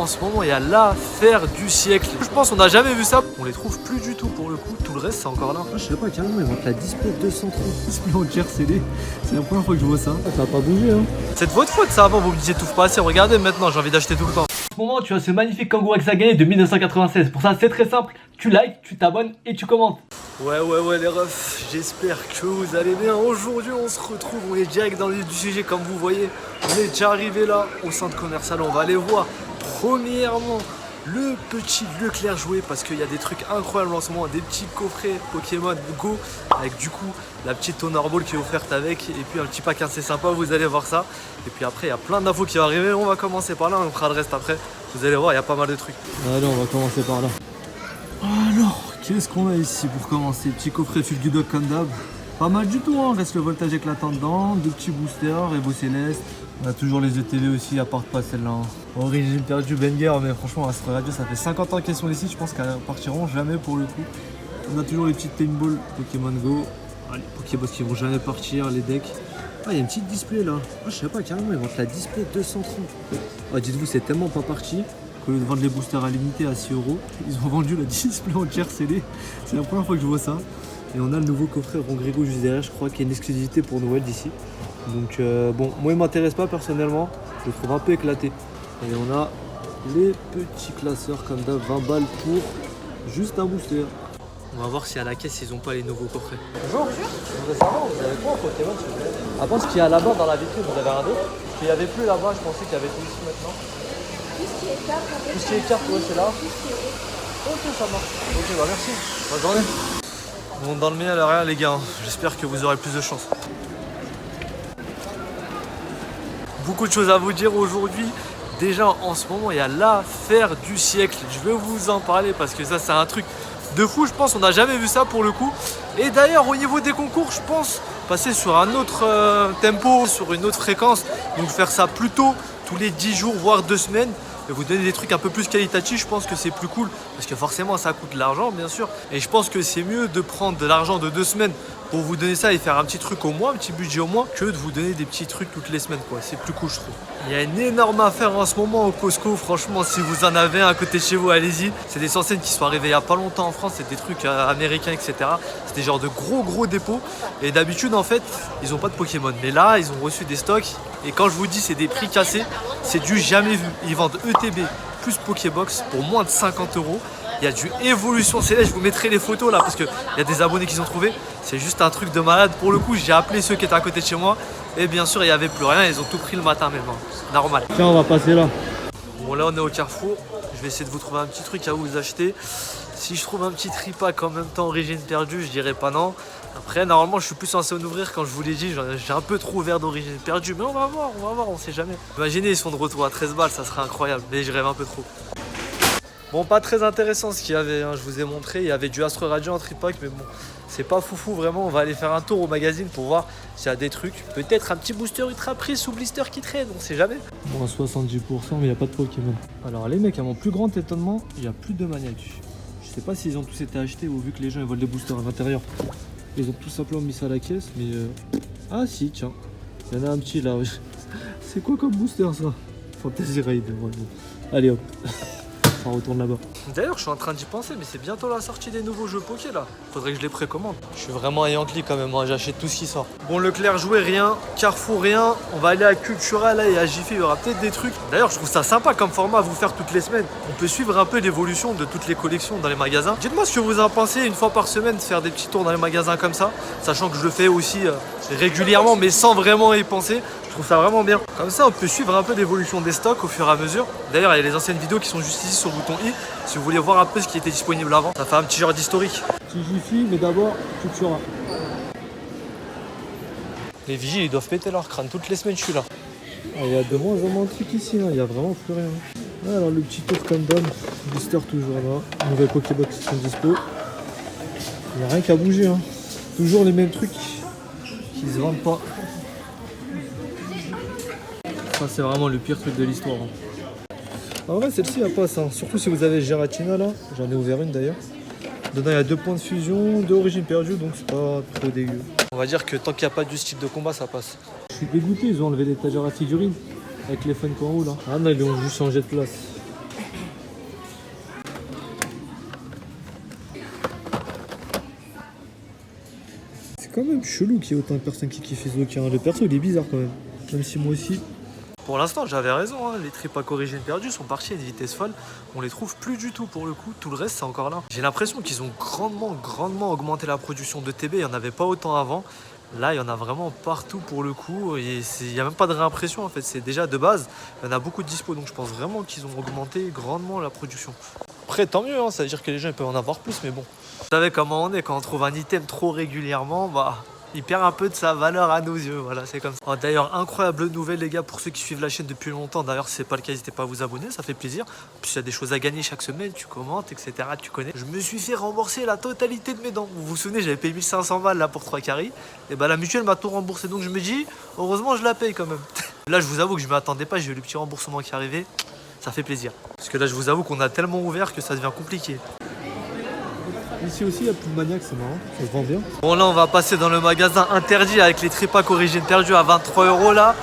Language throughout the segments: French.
en ce moment, il y a l'affaire du siècle. Je pense qu'on n'a jamais vu ça. On les trouve plus du tout pour le coup. Tout le reste, c'est encore là. Je sais pas, carrément, ils vendent la display 230. Display en RCD. C'est la première fois que je vois ça. Ça va pas bouger, hein. C'est de votre faute, ça. Avant, vous me disiez tout pas assez. Regardez maintenant, j'ai envie d'acheter tout le temps. En ce moment, tu as ce magnifique Kangoo Hexagone de 1996. Pour ça, c'est très simple. Tu likes, tu t'abonnes et tu commentes. Ouais les refs, j'espère que vous allez bien. Aujourd'hui on se retrouve, on est direct dans le vif du sujet comme vous voyez. On est déjà arrivé là au centre commercial, on va aller voir premièrement le petit Leclerc jouet parce qu'il y a des trucs incroyables en ce moment, des petits coffrets Pokémon Go avec du coup la petite Honor Ball qui est offerte avec et puis un petit pack assez sympa, vous allez voir ça. Et puis après il y a plein d'infos qui vont arriver, on va commencer par là, on fera le reste après. Vous allez voir, il y a pas mal de trucs. Allez, on va commencer par là. Alors, qu'est-ce qu'on a ici pour commencer? Petit coffret Fulgudok comme d'hab. Pas mal du tout, hein. Reste le voltage éclatant dedans, deux petits boosters, Evo Céleste. On a toujours les ETV aussi, à part pas celle-là. Hein. Origine perdue, banger, mais franchement, Astro Radio, ça fait 50 ans qu'elles sont ici. Je pense qu'elles partiront jamais pour le coup. On a toujours les petites Paintball Pokémon Go. Ah, les Pokéboss qui vont jamais partir, les decks. Ah, il y a une petite display là. Ah, je sais pas, carrément, ils vendent la display 230. Ah, dites-vous, c'est tellement pas parti. Au lieu de vendre les boosters à limité à 6 €, ils ont vendu la display en RCD. C'est la première fois que je vois ça. Et on a le nouveau coffret Rongrigo juste derrière, je crois qu'il y a une exclusivité pour Noël d'ici. Donc bon, moi il m'intéresse pas personnellement, je le trouve un peu éclaté. Et on a les petits classeurs comme d'hab, 20 balles pour juste un booster. On va voir si à la caisse ils ont pas les nouveaux coffrets. Bonjour, je voudrais savoir, vous avez quoi en Pokémon s'il vous plaît? Avant ce qu'il y a là-bas dans la vitrine, vous avez un d'autre? Parce qu'il n'y avait plus là-bas, je pensais qu'il y avait tout ici maintenant. Tout ce qui est carte, Tout ce qui est carte, ouais, c'est là. Ok, ça marche. Ok, bah merci. Bonne journée. Bon, dans le mien, alors rien les gars, j'espère que vous aurez plus de chance. Beaucoup de choses à vous dire aujourd'hui. Déjà en ce moment il y a l'affaire du siècle. Je vais vous en parler parce que ça c'est un truc de fou, je pense on n'a jamais vu ça pour le coup. Et d'ailleurs au niveau des concours, je pense passer sur un autre tempo, sur une autre fréquence. Donc faire ça plutôt tous les 10 jours voire 2 semaines. Et vous donner des trucs un peu plus qualitatifs, je pense que c'est plus cool parce que forcément ça coûte de l'argent bien sûr et je pense que c'est mieux de prendre de l'argent de 2 semaines pour vous donner ça et faire un petit truc au mois, un petit budget au mois que de vous donner des petits trucs toutes les semaines quoi, c'est plus cool je trouve. Il y a une énorme affaire en ce moment au Costco, franchement si vous en avez un à côté de chez vous allez-y, c'est des enseignes qui sont arrivées il y a pas longtemps en France, c'est des trucs américains etc, c'est des genres de gros dépôts et d'habitude en fait ils ont pas de Pokémon mais là ils ont reçu des stocks et quand je vous dis c'est des prix cassés, c'est du jamais vu, ils vendent ETB plus Pokébox pour moins de 50 €. Il y a du Évolution Céleste, je vous mettrai les photos là parce qu'il y a des abonnés qui ont trouvé. C'est juste un truc de malade. Pour le coup, j'ai appelé ceux qui étaient à côté de chez moi. Et bien sûr, il n'y avait plus rien. Ils ont tout pris le matin même. Normal. Tiens, on va passer là. Bon, là, on est au Carrefour. Je vais essayer de vous trouver un petit truc à vous acheter. Si je trouve un petit tripack en même temps origine perdue, je dirais pas non. Après, normalement, je suis plus censé en ouvrir quand je vous l'ai dit. J'ai un peu trop ouvert d'origine perdue. Mais on va voir, on sait jamais. Imaginez, ils sont de retour à 13 balles, ça serait incroyable. Mais je rêve un peu trop. Bon, pas très intéressant ce qu'il y avait, hein. Je vous ai montré, il y avait du Astro Radio en tripack, mais bon, c'est pas foufou vraiment. On va aller faire un tour au magazine pour voir s'il y a des trucs. Peut-être un petit booster ultra prise ou blister qui traîne, on sait jamais. Bon, à 70%, mais il n'y a pas de Pokémon. Alors, les mecs, à mon plus grand étonnement, il n'y a plus de Maniac. Je sais pas s'ils ont tous été achetés ou vu que les gens ils veulent des boosters à l'intérieur. Ils ont tout simplement mis ça à la caisse, mais. Ah, si, tiens. Il y en a un petit là. C'est quoi comme booster ça? Fantasy Raid. Ouais, bon. Allez hop. On retourne là-bas. D'ailleurs, je suis en train d'y penser, mais c'est bientôt la sortie des nouveaux jeux Poké là. Faudrait que je les précommande. Je suis vraiment un Yankee quand même, hein. J'achète tout ce qui sort. Bon, Leclerc jouet rien, Carrefour rien. On va aller à Cultura là et à Jiffy, il y aura peut-être des trucs. D'ailleurs, je trouve ça sympa comme format à vous faire toutes les semaines. On peut suivre un peu l'évolution de toutes les collections dans les magasins. Dites-moi ce que vous en pensez une fois par semaine de faire des petits tours dans les magasins comme ça, sachant que je le fais aussi régulièrement, mais sans vraiment y penser. Je trouve ça vraiment bien. Comme ça, on peut suivre un peu l'évolution des stocks au fur et à mesure. D'ailleurs, il y a les anciennes vidéos qui sont juste ici sur le bouton i. Si vous voulez voir un peu ce qui était disponible avant, ça fait un petit genre d'historique. Petit Jiffy, mais d'abord, Cultura. Les vigiles, ils doivent péter leur crâne. Toutes les semaines, je suis là. Ah, il y a de moins en moins de trucs ici, hein. Il n'y a vraiment plus rien. Ah, alors, le petit tour comme d'hab, booster toujours là. Nouvelle Pokébox qui sont dispo. Il n'y a rien qu'à bouger, hein. Toujours les mêmes trucs qui se vendent pas. Ça, c'est vraiment le pire truc de l'histoire. Hein. En vrai, celle-ci, elle passe. Hein. Surtout si vous avez Giratina là. J'en ai ouvert une d'ailleurs. Dedans, il y a 2 points de fusion, 2 origines perdues, donc c'est pas trop dégueu. On va dire que tant qu'il n'y a pas du style de combat, ça passe. Je suis dégoûté, ils ont enlevé l'étagère à figurines avec les fun en haut là. Ah non, ils ont juste changé de place. C'est quand même chelou qu'il y ait autant de personnes qui kiffent Izuoka. Le perso, il est bizarre quand même. Même si moi aussi. Pour l'instant, j'avais raison, hein. Les tripacs origines perdues sont partis à une vitesse folle. On les trouve plus du tout pour le coup. Tout le reste, c'est encore là. J'ai l'impression qu'ils ont grandement augmenté la production de TB. Il n'y en avait pas autant avant. Là, il y en a vraiment partout pour le coup. Il n'y a même pas de réimpression en fait. C'est déjà de base. Il y en a beaucoup de dispo. Donc je pense vraiment qu'ils ont augmenté grandement la production. Après, tant mieux, hein. Ça veut dire que les gens ils peuvent en avoir plus. Mais bon, vous savez comment on est quand on trouve un item trop régulièrement. Bah. Il perd un peu de sa valeur à nos yeux, voilà, c'est comme ça. Oh, d'ailleurs, incroyable nouvelle les gars, pour ceux qui suivent la chaîne depuis longtemps. D'ailleurs, si c'est pas le cas, n'hésitez pas à vous abonner, ça fait plaisir. Puis il y a des choses à gagner chaque semaine, tu commentes, etc. Tu connais. Je me suis fait rembourser la totalité de mes dents. Vous vous souvenez, j'avais payé 1500 balles là pour 3 caries. Et bah la mutuelle m'a tout remboursé, donc je me dis, heureusement je la paye quand même. Là, je vous avoue que je m'attendais pas, j'ai eu le petit remboursement qui est arrivé. Ça fait plaisir. Parce que là, je vous avoue qu'on a tellement ouvert que ça devient compliqué. Ici aussi, il y a plus de maniaque, c'est marrant. Ça se vend bien. Bon, là, on va passer dans le magasin interdit avec les tripacs origines perdues à 23 € là.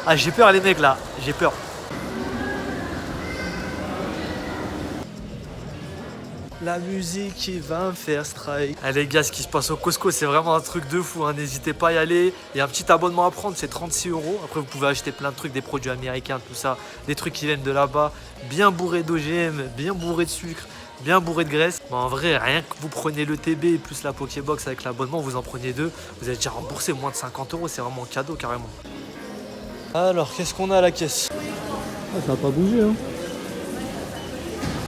Ah, j'ai peur, les mecs, là. J'ai peur. La musique qui va me faire strike. Ah, les gars, ce qui se passe au Costco, c'est vraiment un truc de fou, hein. N'hésitez pas à y aller. Il y a un petit abonnement à prendre, c'est 36 €. Après, vous pouvez acheter plein de trucs, des produits américains, tout ça. Des trucs qui viennent de là-bas. Bien bourrés d'OGM, bien bourrés de sucre. Bien bourré de graisse. Bon, en vrai, rien que vous prenez le TB plus la Pokébox avec l'abonnement, vous en prenez 2. Vous avez déjà remboursé moins de 50 €, c'est vraiment un cadeau carrément. Alors, qu'est-ce qu'on a à la caisse? Ah, ça va pas bouger, hein.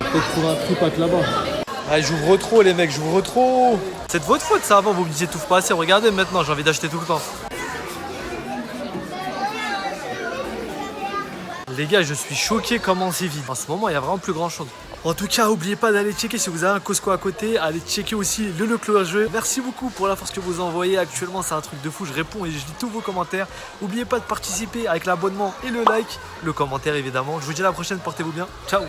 Peut-être trouver un tripack là-bas. Ah, j'ouvre trop les mecs, j'ouvre trop. C'est de votre faute ça, avant vous me disiez t'ouvres pas assez. Regardez maintenant, j'ai envie d'acheter tout le temps. Les gars, je suis choqué comment c'est vide. En ce moment, il y a vraiment plus grand chose. En tout cas, n'oubliez pas d'aller checker si vous avez un Costco à côté. Allez checker aussi le Leclerc Jeu. Merci beaucoup pour la force que vous envoyez. Actuellement, c'est un truc de fou. Je réponds et je lis tous vos commentaires. N'oubliez pas de participer avec l'abonnement et le like. Le commentaire, évidemment. Je vous dis à la prochaine. Portez-vous bien. Ciao.